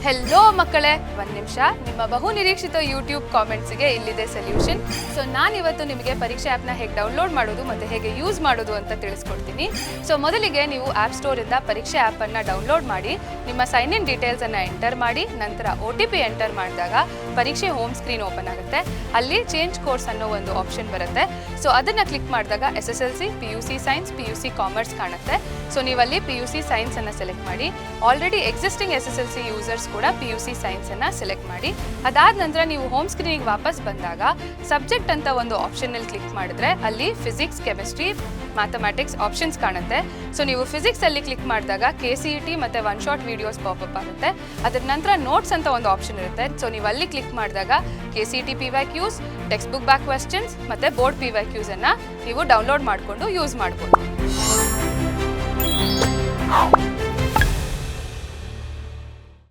Hello ಮಕ್ಕಳೇ, ಒಂದು ನಿಮಿಷ. ನಿಮ್ಮ ಬಹು ನಿರೀಕ್ಷಿತ ಯೂಟ್ಯೂಬ್ ಕಾಮೆಂಟ್ಸ್ಗೆ ಇಲ್ಲಿದೆ ಸೊಲ್ಯೂಷನ್. ಸೊ ನಾನಿವತ್ತು ನಿಮಗೆ ಪರೀಕ್ಷೆ ಆ್ಯಪ್ನ ಹೇಗೆ ಡೌನ್ಲೋಡ್ ಮಾಡೋದು ಮತ್ತು ಹೇಗೆ ಯೂಸ್ ಮಾಡೋದು ಅಂತ ತಿಳಿಸ್ಕೊಡ್ತೀನಿ. ಸೊ ಮೊದಲಿಗೆ ನೀವು ಆ್ಯಪ್ ಸ್ಟೋರಿಂದ ಪರೀಕ್ಷೆ ಆ್ಯಪನ್ನು ಡೌನ್ಲೋಡ್ ಮಾಡಿ ನಿಮ್ಮ ಸೈನ್ ಇನ್ ಡೀಟೇಲ್ಸನ್ನು ಎಂಟರ್ ಮಾಡಿ ನಂತರ OTP ಎಂಟರ್ ಮಾಡಿದಾಗ ಪರೀಕ್ಷೆ ಹೋಮ್ ಸ್ಕ್ರೀನ್ ಓಪನ್ ಆಗುತ್ತೆ. ಅಲ್ಲಿ ಚೇಂಜ್ ಕೋರ್ಸ್ ಅನ್ನೋ ಒಂದು ಆಪ್ಷನ್ ಬರುತ್ತೆ. ಸೊ ಅದನ್ನು ಕ್ಲಿಕ್ ಮಾಡಿದಾಗ SSLC, PUC science, PUC commerce ಕಾಣುತ್ತೆ. ಸೊ ನೀವಲ್ಲಿ PUC ಸೈನ್ಸನ್ನು ಸೆಲೆಕ್ಟ್ ಮಾಡಿ. ಆಲ್ರೆಡಿ ಎಕ್ಸಿಸ್ಟಿಂಗ್ SSLC ಯೂಸರ್ಸ್ ಕೂಡ PUC ಸೈನ್ಸನ್ನು ಸೆಲೆಕ್ಟ್ ಮಾಡಿ. ಅದಾದ ನಂತರ ನೀವು ಹೋಮ್ ಸ್ಕ್ರೀನಿಗೆ ವಾಪಸ್ ಬಂದಾಗ ಸಬ್ಜೆಕ್ಟ್ ಅಂತ ಒಂದು ಆಪ್ಷನಲ್ಲಿ ಕ್ಲಿಕ್ ಮಾಡಿದ್ರೆ ಅಲ್ಲಿ ಫಿಸಿಕ್ಸ್, ಕೆಮಿಸ್ಟ್ರಿ, ಮ್ಯಾಥಮೆಟಿಕ್ಸ್ ಆಪ್ಷನ್ಸ್ ಕಾಣುತ್ತೆ. ಸೊ ನೀವು ಫಿಸಿಕ್ಸಲ್ಲಿ ಕ್ಲಿಕ್ ಮಾಡಿದಾಗ KCET ಮತ್ತು ಒನ್ ಶಾಟ್ ವೀಡಿಯೋಸ್ ಪಾಪಪ್ ಆಗುತ್ತೆ. ಅದರ ನಂತರ ನೋಟ್ಸ್ ಅಂತ ಒಂದು ಆಪ್ಷನ್ ಇರುತ್ತೆ. ಸೊ ನೀವು ಅಲ್ಲಿ ಕ್ಲಿಕ್ ಮಾಡಿದಾಗ KCET PYQs, text book back questions ಮತ್ತು ಬೋರ್ಡ್ PYQs ಅನ್ನು ನೀವು ಡೌನ್ಲೋಡ್ ಮಾಡಿಕೊಂಡು ಯೂಸ್ ಮಾಡ್ಬೋದು.